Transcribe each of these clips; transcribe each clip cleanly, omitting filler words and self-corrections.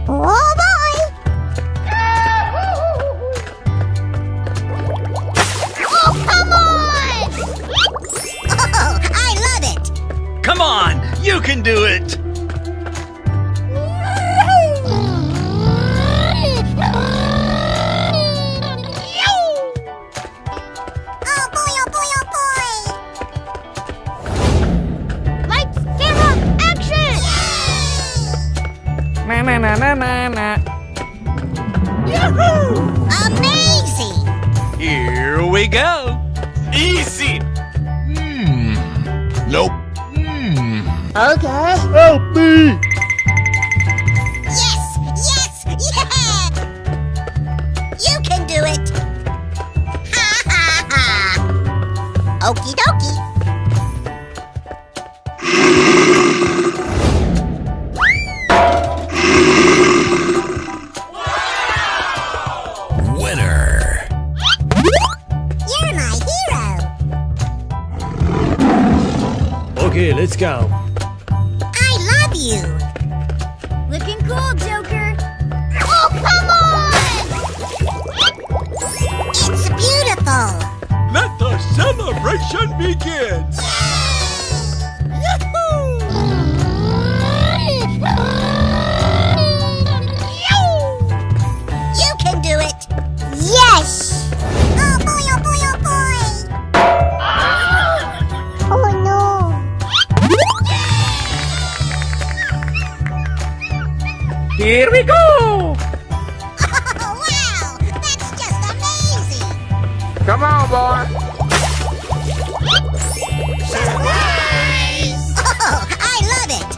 Oh boy! Oh, come on! Oh, I love it! Come on, you can do it! Oh boy, oh boy, oh boy! Lights, camera, action! Na na na na na na. Yahoo! Amazing! Here we go! Easy! Nope. Okay. Help me! Yes! Yes! Yeah! You can do it! Ha ha ha! Okie dokie! Winner! You're my hero! Okay, let's go. I love you! Looking cool, Joker! Oh, come on! It's beautiful! Let the celebration begin! You can do it! Yes! Oh boy, oh boy, oh boy! Oh no! Here we go! Oh wow! That's just amazing! Come on, boy. Surprise! Oh, I love it!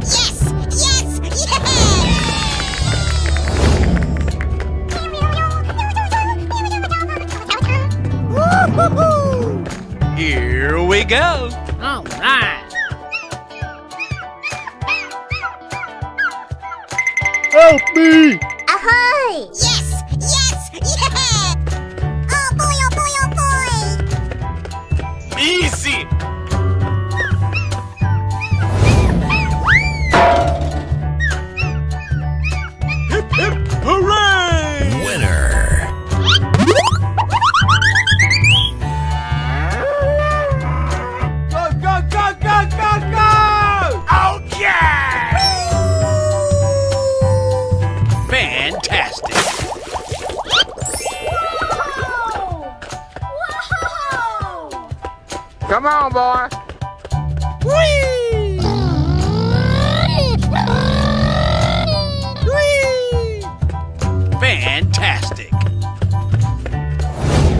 Yes! Yes! Yeah! Woo-hoo-hoo! Here we go! All right. Help me! Ahoy! Yes! Yes! Yeah! Oh boy, oh boy, oh boy! Easy! Hip hip hooray! Winner! Go, go, go, go, go, go! Oh yeah! Fantastic! Come on, boy. Whee! Whee! Fantastic!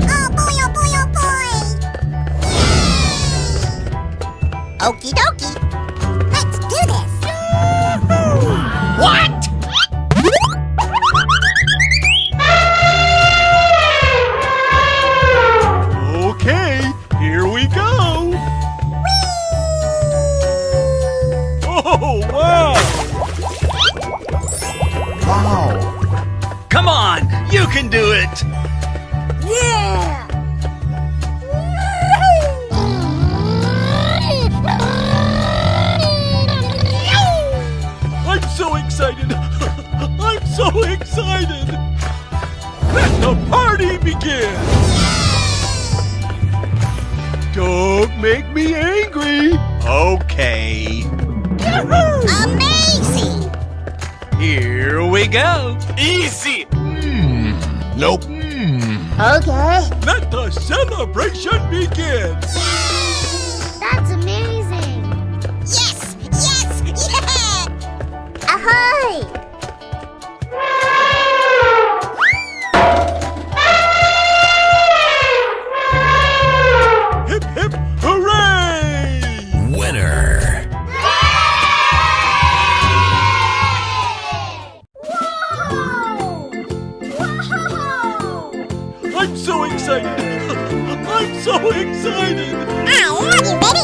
Oh boy, oh boy, oh boy! Okie dokie! Let's do this! What? Okay, here we go! Oh, wow! Wow! Come on, you can do it! Yeah! I'm so excited! I'm so excited! Let the party begin! Don't make me angry! Okay. Amazing! Here we go! Easy! Nope. Okay. Let the celebration begin! That's amazing! Yes! Yes! Yeah! Ahoy! Hip hip hooray! Winner! I'm so excited! I'm so excited! I love you, baby!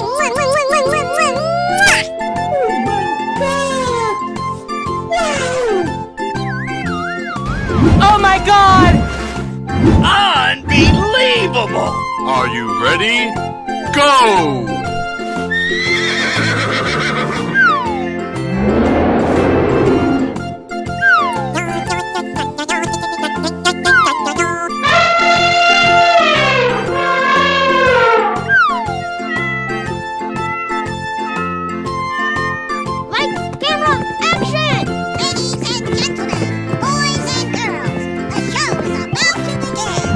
Oh my God! Unbelievable! Are you ready? Go! Lights, camera, action! Ladies and gentlemen, boys and girls, the show is about to begin.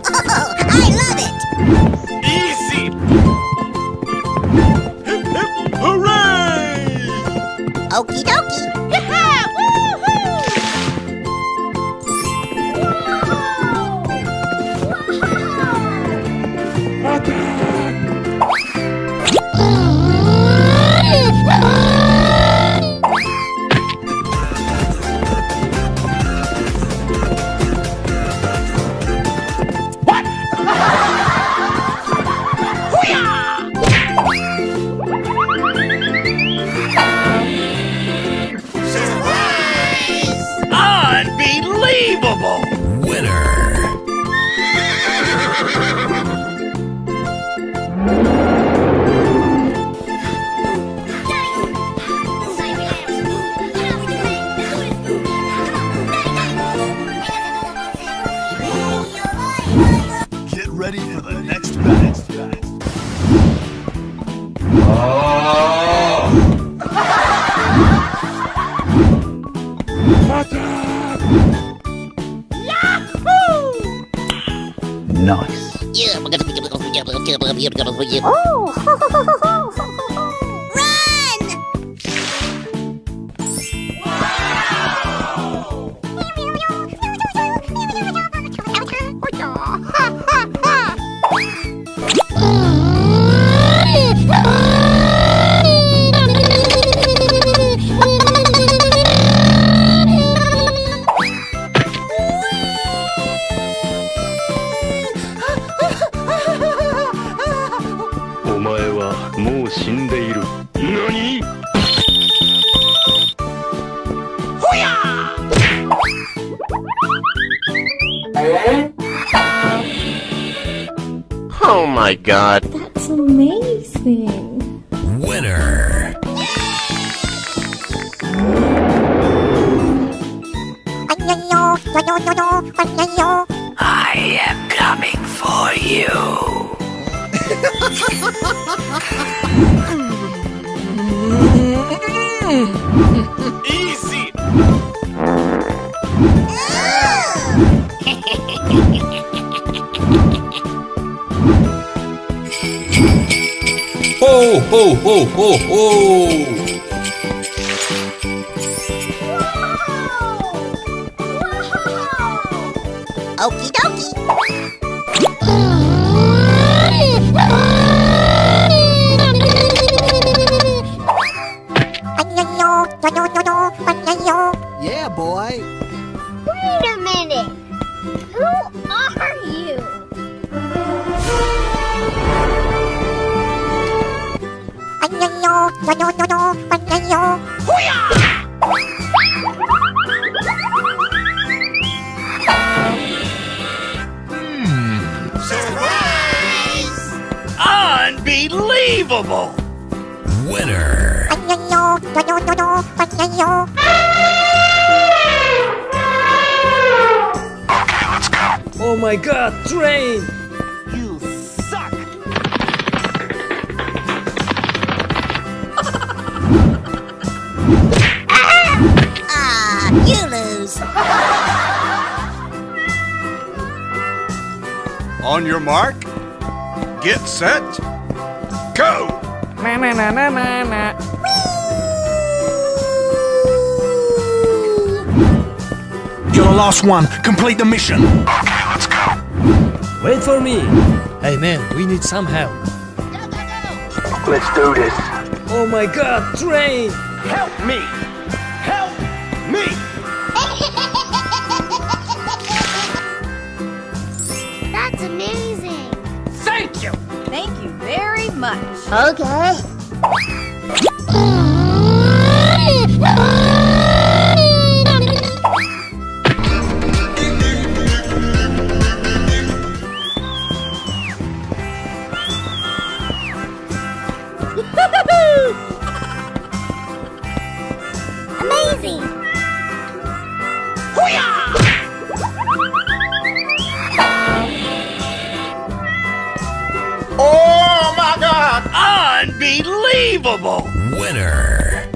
Oh, I love it! Easy! Hip, hip, hooray! Okie dokie. Unbelievable! Winner! Get ready for the next battle. Nice. Oh my god. That's amazing. Winner! I am coming for you. Easy! Ho, ho, ho, ho, ho! Okie dokie. Yeah, boy. Wait a minute. Who are you? Surprise! Unbelievable! Winner! Oh my god, train! You suck! Ah, you lose. On your mark, get set, go! Na na na na na na. You're the last one. Complete the mission. Wait for me. Hey man, we need some help. Let's do this. Oh my god, train! Help me! Help me! That's amazing. Thank you. Thank you very much. Okay. Unbelievable! Winner.